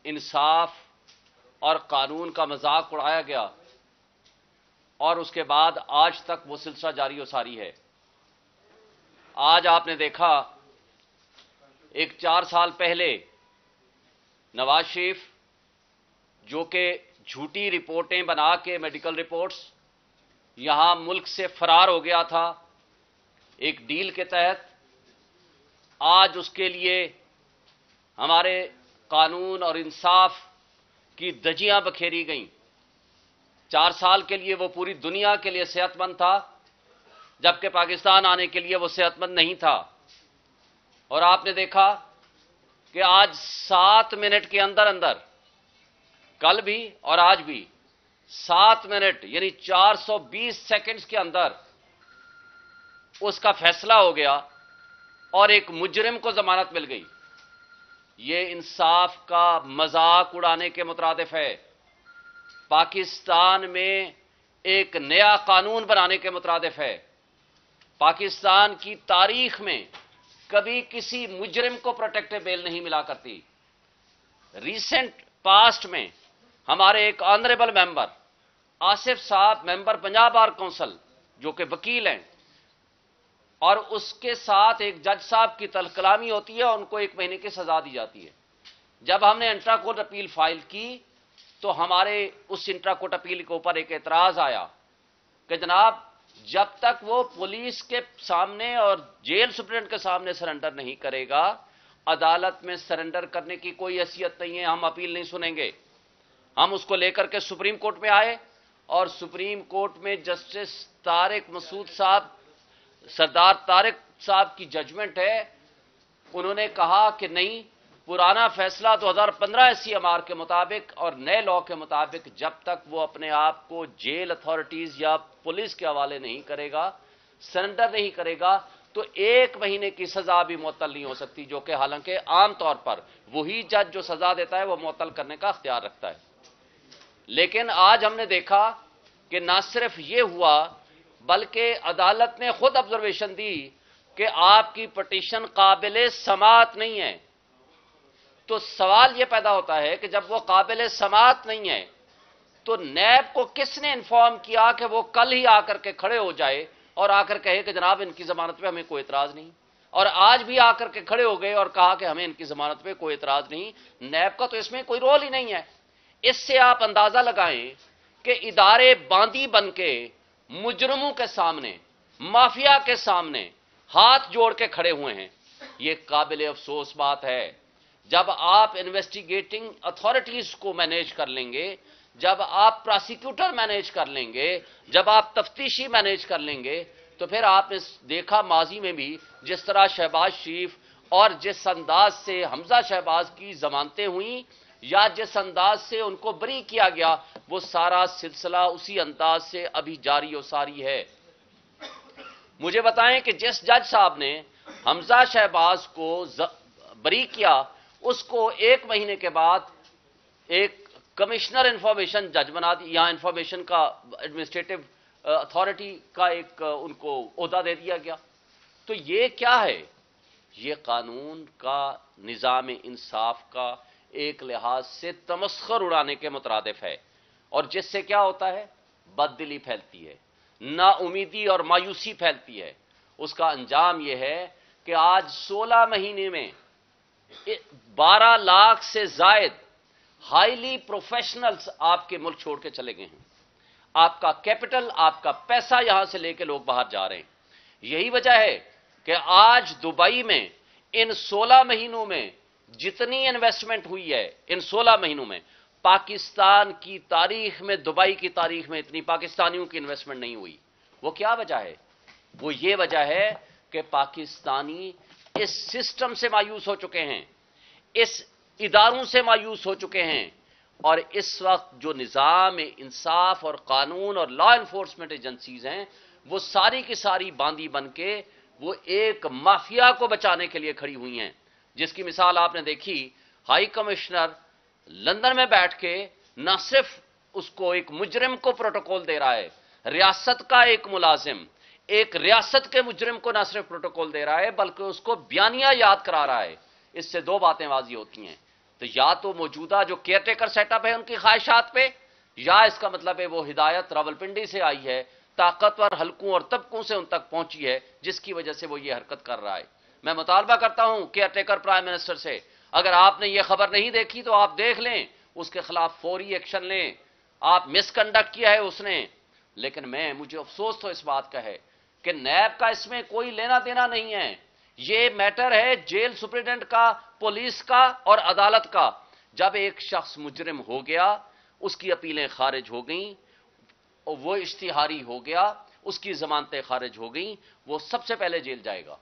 इंसाफ और कानून का मजाक उड़ाया गया और उसके बाद आज तक वो सिलसिला जारी और सारी है। आज आपने देखा एक 4 साल पहले नवाज शरीफ जो कि झूठी रिपोर्टें बना के मेडिकल रिपोर्ट्स यहां मुल्क से फरार हो गया था एक डील के तहत, आज उसके लिए हमारे कानून और इंसाफ की धज्जियां बखेरी गईं। 4 साल के लिए वो पूरी दुनिया के लिए सेहतमंद था, जबकि पाकिस्तान आने के लिए वो सेहतमंद नहीं था। और आपने देखा कि आज 7 मिनट के अंदर अंदर, कल भी और आज भी 7 मिनट यानी 420 सेकंड्स के अंदर उसका फैसला हो गया और एक मुजरिम को जमानत मिल गई। ये इंसाफ का मजाक उड़ाने के मुतरादिफ है, पाकिस्तान में एक नया कानून बनाने के मुतरादिफ है। पाकिस्तान की तारीख में कभी किसी मुजरिम को प्रोटेक्टिव बेल नहीं मिला करती। रीसेंट पास्ट में हमारे एक ऑनरेबल मेंबर आसिफ साहब, मेंबर पंजाब बार काउंसिल, जो कि वकील हैं, और उसके साथ एक जज साहब की तलकलामी होती है, उनको 1 महीने की सजा दी जाती है। जब हमने इंट्रा कोर्ट अपील फाइल की तो हमारे उस इंट्रा कोर्ट अपील के ऊपर एक एतराज आया कि जनाब, जब तक वो पुलिस के सामने और जेल सुप्रीडेंट के सामने सरेंडर नहीं करेगा, अदालत में सरेंडर करने की कोई हैसियत नहीं है, हम अपील नहीं सुनेंगे। हम उसको लेकर के सुप्रीम कोर्ट में आए और सुप्रीम कोर्ट में जस्टिस तारिक मसूद साहब, सरदार तारिक साहब की जजमेंट है। उन्होंने कहा कि नहीं, पुराना फैसला 2015 SCMR के मुताबिक और नए लॉ के मुताबिक जब तक वो अपने आप को जेल अथॉरिटीज या पुलिस के हवाले नहीं करेगा, सरेंडर नहीं करेगा, तो 1 महीने की सजा भी मुअत्तल नहीं हो सकती, जो कि हालांकि आम तौर पर वही जज जो सजा देता है वो मुअत्तल करने का अख्तियार रखता है। लेकिन आज हमने देखा कि ना सिर्फ ये हुआ, बल्कि अदालत ने खुद ऑब्जर्वेशन दी कि आपकी पिटीशन काबिले समाअत नहीं है। तो सवाल यह पैदा होता है कि जब वो काबिले समाअत नहीं है तो नैब को किसने इन्फॉर्म किया कि वो कल ही आकर के खड़े हो जाए और आकर कहे कि जनाब इनकी जमानत पे हमें कोई एतराज नहीं, और आज भी आकर के खड़े हो गए और कहा कि हमें इनकी जमानत पे कोई एतराज नहीं। नैब का तो इसमें कोई रोल ही नहीं है। इससे आप अंदाजा लगाएं कि इदारे बांदी बन के मुजरमों के सामने, माफिया के सामने हाथ जोड़ के खड़े हुए हैं। ये काबिल अफसोस बात है। जब आप इन्वेस्टिगेटिंग अथॉरिटीज को मैनेज कर लेंगे, जब आप प्रोसिक्यूटर मैनेज कर लेंगे, जब आप तफ्तीशी मैनेज कर लेंगे, तो फिर आपने देखा माजी में भी जिस तरह शहबाज शरीफ और जिस अंदाज से हमजा शहबाज की जमानतें हुई या जिस अंदाज से उनको बरी किया गया, वो सारा सिलसिला उसी अंदाज से अभी जारी और सारी है। मुझे बताएं कि जिस जज साहब ने हमजा शहबाज को बरी किया, उसको 1 महीने के बाद एक कमिश्नर इंफॉर्मेशन जज बना दी, यहां इंफॉर्मेशन का एडमिनिस्ट्रेटिव अथॉरिटी का एक उनको ओहदा दे दिया गया। तो ये क्या है? ये कानून का, निजाम इंसाफ का एक लिहाज से तमस्खर उड़ाने के मुतरादिफ है, और जिससे क्या होता है? बददिली फैलती है, नाउमीदी और मायूसी फैलती है। उसका अंजाम यह है कि आज 16 महीने में 12 लाख से जायद हाईली प्रोफेशनल्स आपके मुल्क छोड़ के चले गए हैं। आपका कैपिटल, आपका पैसा यहां से लेके लोग बाहर जा रहे हैं। यही वजह है कि आज दुबई में इन 16 महीनों में जितनी इन्वेस्टमेंट हुई है, इन 16 महीनों में पाकिस्तान की तारीख में, दुबई की तारीख में इतनी पाकिस्तानियों की इन्वेस्टमेंट नहीं हुई। वो क्या वजह है? वो ये वजह है कि पाकिस्तानी इस सिस्टम से मायूस हो चुके हैं, इस इदारों से मायूस हो चुके हैं, और इस वक्त जो निजाम इंसाफ और कानून और लॉ एनफोर्समेंट एजेंसीज हैं, वो सारी की सारी बांदी बन के वो एक माफिया को बचाने के लिए खड़ी हुई हैं, जिसकी मिसाल आपने देखी। हाई कमिश्नर लंदन में बैठ के न सिर्फ उसको एक मुजरिम को प्रोटोकॉल दे रहा है, रियासत का एक मुलाजिम एक रियासत के मुजरिम को न सिर्फ प्रोटोकॉल दे रहा है, बल्कि उसको बयानिया याद करा रहा है। इससे 2 बातें वाजी होती हैं। تو یا تو موجودہ جو کیئر ٹیکر سیٹ اپ ہے ان کی خواہشات پہ، یا اس کا مطلب ہے وہ ہدایت راولپنڈی سے آئی ہے، طاقتور حلقوں اور طبقوں سے ان تک پہنچی ہے، جس کی وجہ سے وہ یہ حرکت کر رہا ہے۔ میں مطالبہ کرتا ہوں کیئر ٹیکر پرائم منسٹر سے، اگر آپ نے یہ خبر نہیں دیکھی تو آپ دیکھ لیں، اس کے خلاف فوری ایکشن لیں۔ آپ مس کنڈکٹ کیا ہے اس نے، لیکن مجھے افسوس تو اس بات کا ہے کہ نیب کا اس میں کوئی لینا دینا نہیں ہے۔ یہ میٹر ہے جیل سپرنٹینڈنٹ کا، پولیس کا اور عدالت کا۔ جب ایک شخص مجرم ہو گیا، اس کی اپیلیں خارج ہو گئیں، وہ اشتہاری ہو گیا، اس کی ضمانتیں خارج ہو گئیں، وہ سب سے پہلے جیل جائے گا،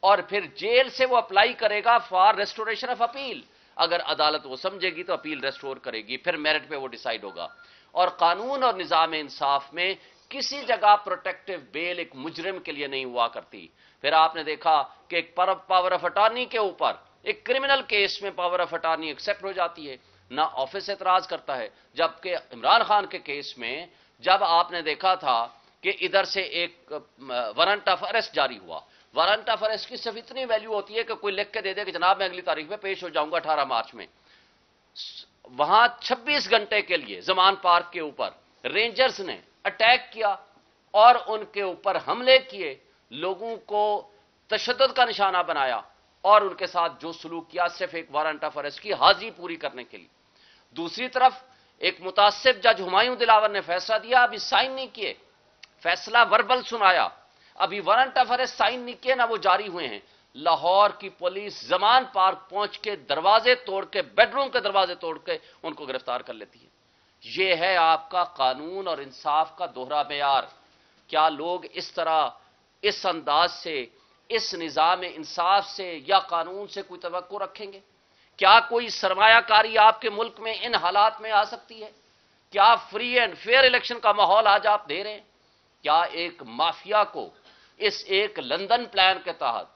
اور پھر جیل سے وہ اپلائی کرے گا فار ریسٹوریشن آف اپیل۔ اگر عدالت وہ سمجھے گی تو اپیل ریسٹور کرے گی، پھر میرٹ پہ وہ ڈیسائیڈ ہوگا۔ اور قانون اور نظام انصاف میں کسی جگہ پروٹیکٹیو بیل ایک مجرم کے لیے نہیں ہوا کرتی۔ پھر آپ نے دیکھا کہ ایک پاور آف اٹارنی کے اوپر ایک کرمنل کیس میں پاور آف اٹارنی ایکسپٹ ہو جاتی ہے، نہ آفس اعتراض کرتا ہے، جبکہ عمران خان کے کیس میں جب آپ نے دیکھا تھا کہ ادھر سے ایک وارنٹ آف اریسٹ جاری ہوا، وارنٹ آف اریسٹ کی صرف اتنی ویلیو ہوتی ہے کہ کوئی لکھ کے دے دے کہ جناب میں اگلی تاریخ میں پیش ہو جاؤں گا 18 مارچ میں۔ وہاں 26 گھنٹے کے لیے زمان پارک کے اوپر رینجرز نے اٹیک کیا اور ان کے اوپر حملے کیے، لوگوں کو تشدد کا نشانہ بنایا اور ان کے ساتھ جو سلوک کیا صرف ایک وارنٹ آف اریسٹ کی حاضری پوری کرنے کے لیے۔ دوسری طرف ایک متعصب جج ہمایوں دلاور نے فیصلہ دیا، ابھی سائن نہیں کیے، فیصلہ وربل سنایا، ابھی وارنٹ آف اریسٹ سائن نہیں کیے، نہ وہ جاری ہوئے ہیں۔ لاہور کی پولیس زمان پارک پہنچ کے دروازے توڑ کے، بیڈ روم کے دروازے توڑ کے ان کو گرفتار کر لیتی ہے۔ یہ ہے آپ کا قانون اور انصاف کا دوہرا معیار۔ کیا لوگ اس طرح، اس انداز سے، اس نظام انصاف سے یا قانون سے کوئی توقع رکھیں گے؟ کیا کوئی سرمایہ کاری آپ کے ملک میں ان حالات میں آ سکتی ہے؟ کیا فری اینڈ فیئر الیکشن کا ماحول آج آپ دے رہے ہیں؟ کیا ایک مافیا کو اس ایک لندن پلان کے تحت،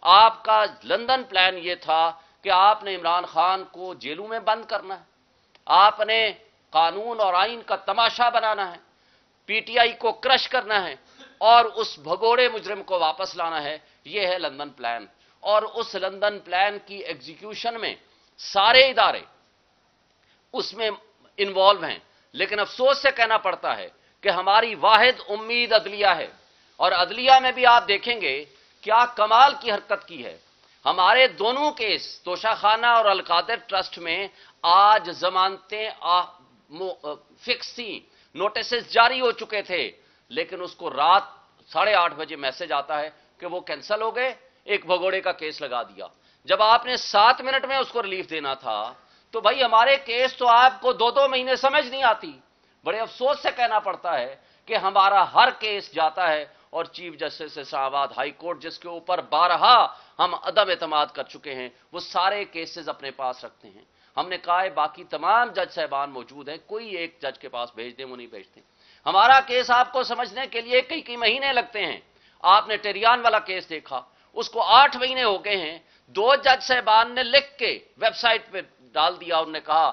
آپ کا لندن پلان یہ تھا کہ آپ نے عمران خان کو جیلوں میں بند کرنا ہے، آپ نے قانون اور آئین کا تماشا بنانا ہے، پی ٹی آئی کو کرش کرنا ہے اور اس بھگوڑے مجرم کو واپس لانا ہے؟ یہ ہے لندن پلان، اور اس لندن پلان کی ایگزیکیوشن میں سارے ادارے اس میں انوالو ہیں، لیکن افسوس سے کہنا پڑتا ہے کہ ہماری واحد امید عدلیہ ہے، اور عدلیہ میں بھی آپ دیکھیں گے کیا کمال کی حرکت کی ہے۔ ہمارے دونوں کیس توشہ خانہ اور القادر ٹرسٹ میں آج ضمانتیں فکس تھیں، نوٹسز جاری ہو چکے تھے، لیکن اس کو رات 8:30 بجے میسج آتا ہے کہ وہ کینسل ہو گئے، ایک بھگوڑے کا کیس لگا دیا۔ جب آپ نے 7 منٹ میں اس کو ریلیف دینا تھا تو بھائی ہمارے کیس تو آپ کو 2 مہینے سمجھ نہیں آتی۔ بڑے افسوس سے کہنا پڑتا ہے کہ ہمارا ہر کیس جاتا ہے اور چیف جسٹس اسلام آباد ہائی کورٹ، جس کے اوپر بارہا ہم عدم اعتماد کر چکے ہیں، وہ سارے کیسز اپنے پاس رکھتے ہیں۔ ہم نے کہا ہے باقی تمام جج صاحبان موجود ہیں، کوئی ایک جج کے پاس بھیج دیں، وہ نہیں بھیجتے۔ ہمارا کیس آپ کو سمجھنے کے لیے کئی مہینے لگتے ہیں۔ آپ نے ٹیریان والا کیس دیکھا، اس کو 8 مہینے ہو گئے ہیں، 2 جج صاحبان نے لکھ کے ویب سائٹ پہ ڈال دیا، انہوں نے کہا